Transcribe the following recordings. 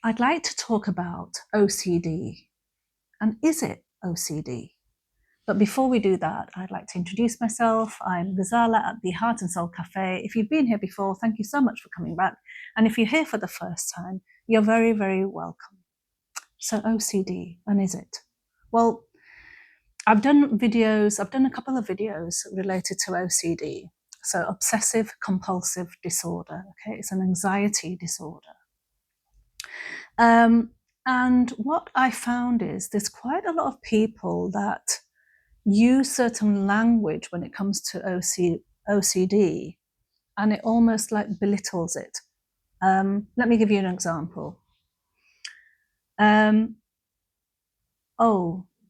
I'd like to talk about OCD, and is it OCD? But before we do that, I'd like to introduce myself. I'm Ghazala at the Heart and Soul Cafe. If you've been here before, thank you so much for coming back. And if you're here for the first time, you're very, very welcome. So OCD, and is it? Well, I've done a couple of videos related to OCD. So obsessive compulsive disorder, okay? It's an anxiety disorder. And what I found is there's quite a lot of people that use certain language when it comes to OCD, and it almost like belittles it. Let me give you an example. Oh,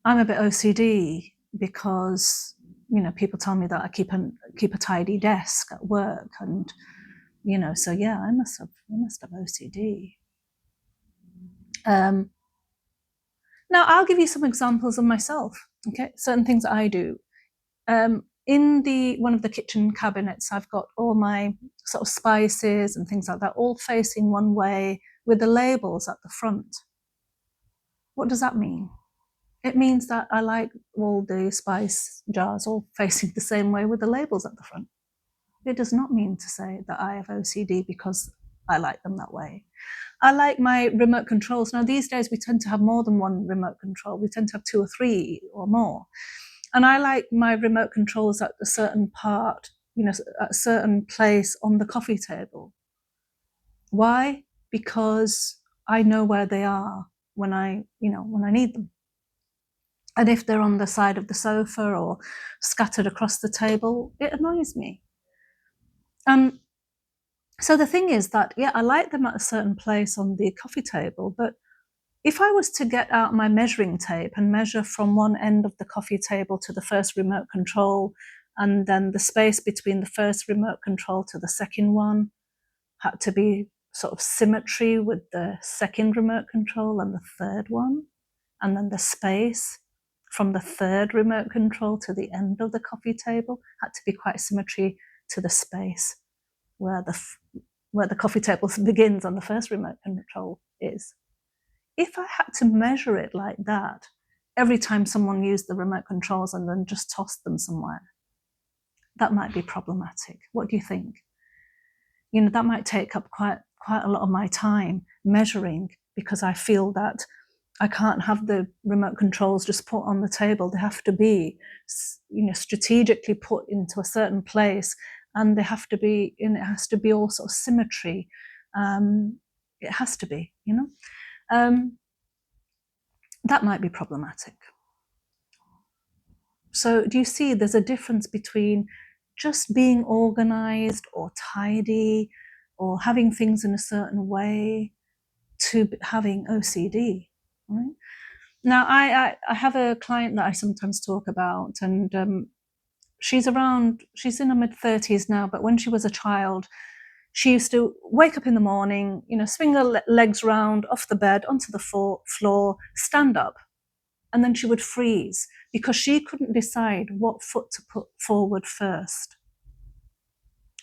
I'm a bit OCD because, people tell me that I keep a tidy desk at work, and, so yeah, I must have OCD. Now, I'll give you some examples of myself, okay? Certain things that I do. In one of the kitchen cabinets, I've got all my sort of spices and things like that, all facing one way with the labels at the front. What does that mean? It means that I like all the spice jars all facing the same way with the labels at the front. It does not mean to say that I have OCD because I like them that way. I like my remote controls. Now, these days, we tend to have more than one remote control. We tend to have 2 or 3 or more. And I like my remote controls at a certain part, at a certain place on the coffee table. Why? Because I know where they are when I need them. And if they're on the side of the sofa or scattered across the table, it annoys me. So the thing is that, yeah, I like them at a certain place on the coffee table, but if I was to get out my measuring tape and measure from one end of the coffee table to the first remote control, and then the space between the first remote control to the second one had to be sort of symmetry with the second remote control and the third one, and then the space from the third remote control to the end of the coffee table had to be quite symmetry to the space where the coffee table begins and the first remote control is. If I had to measure it like that every time someone used the remote controls and then just tossed them somewhere, that might be problematic. What do you think? That might take up quite a lot of my time measuring, because I feel that I can't have the remote controls just put on the table. They have to be, strategically put into a certain place, and it has to be all sort of symmetry. It has to be, that might be problematic. So do you see there's a difference between just being organized or tidy or having things in a certain way to having OCD, right? Now, I have a client that I sometimes talk about, and she's in her mid-30s now, but when she was a child, she used to wake up in the morning, swing her legs round off the bed onto the floor, stand up, and then she would freeze because she couldn't decide what foot to put forward first.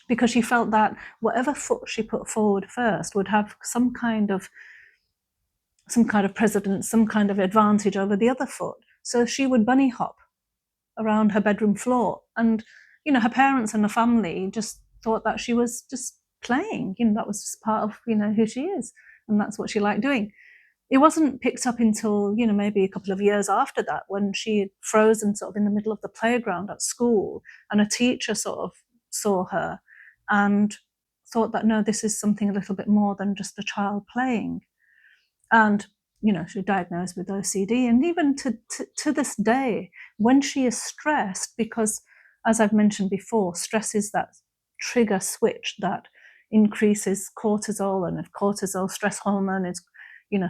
Because she felt that whatever foot she put forward first would have some kind of precedence, some kind of advantage over the other foot. So she would bunny hop around her bedroom floor, and her parents and her family just thought that she was just playing. That was just part of who she is, and that's what she liked doing. It wasn't picked up until maybe a couple of years after that, when she had frozen sort of in the middle of the playground at school, and a teacher sort of saw her and thought that, no, this is something a little bit more than just a child playing. And she was diagnosed with OCD. And even to this day, when she is stressed, because as I've mentioned before, stress is that trigger switch that increases cortisol, and if cortisol, stress hormone, is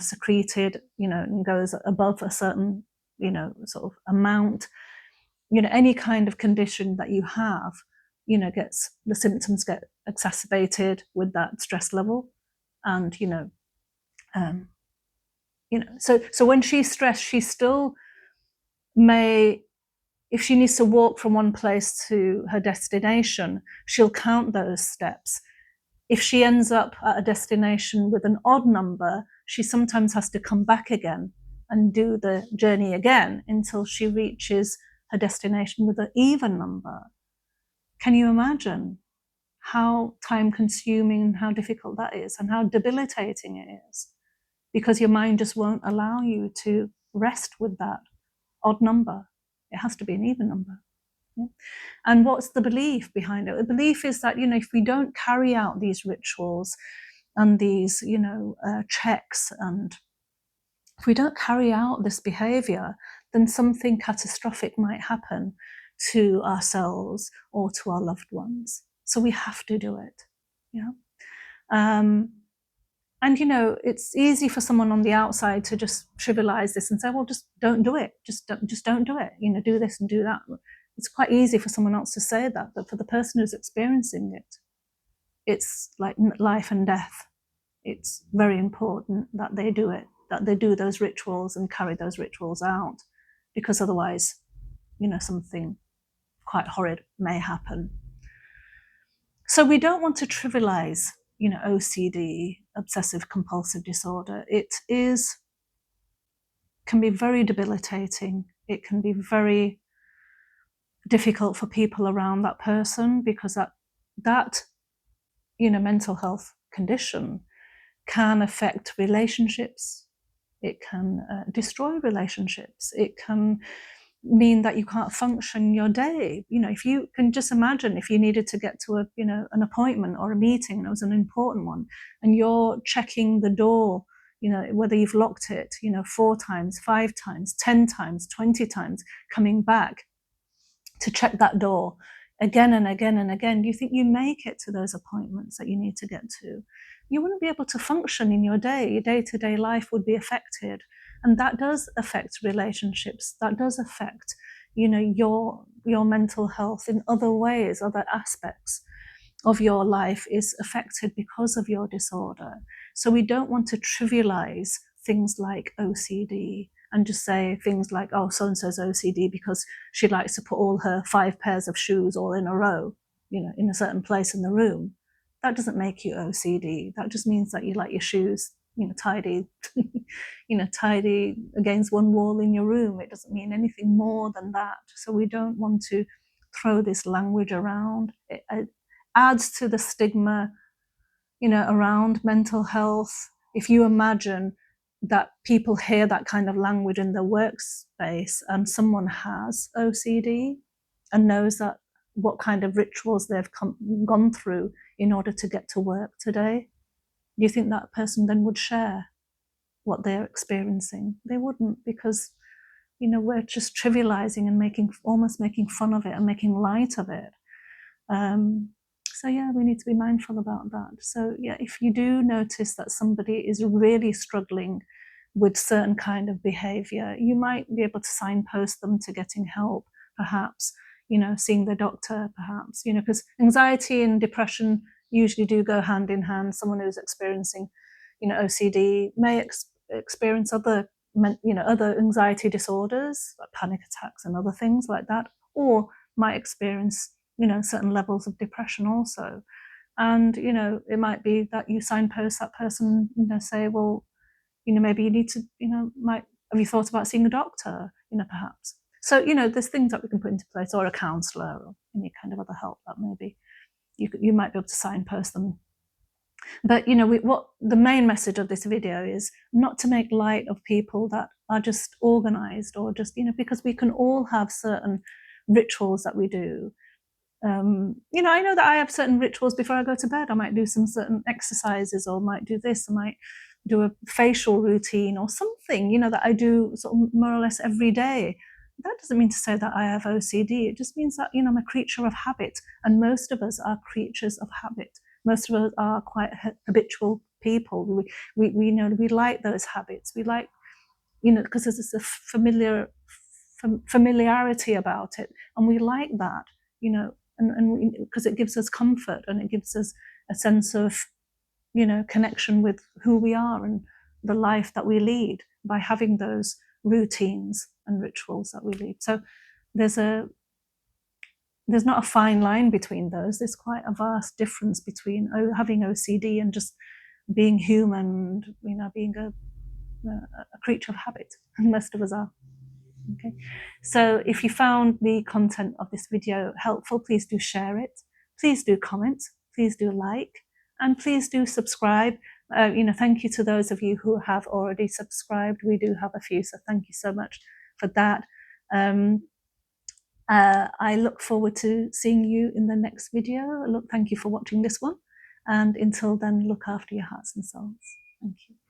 secreted, and goes above a certain sort of amount, any kind of condition that you have, the symptoms get exacerbated with that stress level. And so when she's stressed, she still may, if she needs to walk from one place to her destination, she'll count those steps. If she ends up at a destination with an odd number, she sometimes has to come back again and do the journey again until she reaches her destination with an even number. Can you imagine how time-consuming and how difficult that is, and how debilitating it is? Because your mind just won't allow you to rest with that odd number. It has to be an even number. Yeah? And what's the belief behind it? The belief is that, if we don't carry out these rituals and these, checks, and if we don't carry out this behavior, then something catastrophic might happen to ourselves or to our loved ones. So we have to do it. Yeah. And it's easy for someone on the outside to just trivialize this and say, well, just don't do it. Just don't do it. Do this and do that. It's quite easy for someone else to say that, but for the person who's experiencing it, it's like life and death. It's very important that they do it, that they do those rituals and carry those rituals out, because otherwise, something quite horrid may happen. So we don't want to trivialize, OCD, obsessive compulsive disorder. It can be very debilitating. It can be very difficult for people around that person, because that mental health condition can affect relationships. It can destroy relationships. It can mean that you can't function your day. If you can just imagine, if you needed to get to an appointment or a meeting, and it was an important one, and you're checking the door, whether you've locked it, 4 times, 5 times, 10 times, 20 times, coming back to check that door again and again and again, do you think you make it to those appointments that you need to get to? You wouldn't be able to function in your day. Your day-to-day life would be affected. And that does affect relationships. That does affect, your mental health in other ways. Other aspects of your life is affected because of your disorder. So we don't want to trivialize things like OCD and just say things like, oh, so-and-so's OCD because she likes to put all her 5 pairs of shoes all in a row, in a certain place in the room. That doesn't make you OCD. That just means that you like your shoes, tidy, tidy against one wall in your room. It doesn't mean anything more than that. So we don't want to throw this language around. It adds to the stigma, around mental health. If you imagine that people hear that kind of language in their workspace and someone has OCD and knows that what kind of rituals they've gone through in order to get to work today, do you think that person then would share what they're experiencing? They wouldn't, because we're just trivializing and almost making fun of it and making light of it. So yeah, we need to be mindful about that. So yeah, if you do notice that somebody is really struggling with certain kind of behavior, you might be able to signpost them to getting help, perhaps, seeing the doctor, perhaps, because anxiety and depression usually do go hand in hand. Someone who's experiencing, OCD may experience other anxiety disorders, like panic attacks and other things like that, or might experience certain levels of depression also. And it might be that you signpost that person, say, well, maybe you need to, have you thought about seeing a doctor, perhaps. So there's things that we can put into place, or a counsellor, or any kind of other help that maybe you might be able to signpost them. But what the main message of this video is not to make light of people that are just organized, or just because we can all have certain rituals that we do. I know that I have certain rituals before I go to bed. I might do some certain exercises, or might do this. I might do a facial routine or something, that I do sort of more or less every day. That doesn't mean to say that I have OCD. It just means that, I'm a creature of habit, and most of us are creatures of habit. Most of us are quite habitual people. We like those habits. We like, because there's a familiarity about it, and we like that, and because it gives us comfort, and it gives us a sense of, connection with who we are and the life that we lead by having those routines and rituals that we lead. So there's not a fine line between those. There's quite a vast difference between having OCD and just being human, being a creature of habit, and most of us are. Okay, so if you found the content of this video helpful, please do share it, please do comment, please do like, and please do subscribe. Thank you to those of you who have already subscribed. We do have a few, so thank you so much for that. I look forward to seeing you in the next video. Thank you for watching this one, and until then, look after your hearts and souls. Thank you.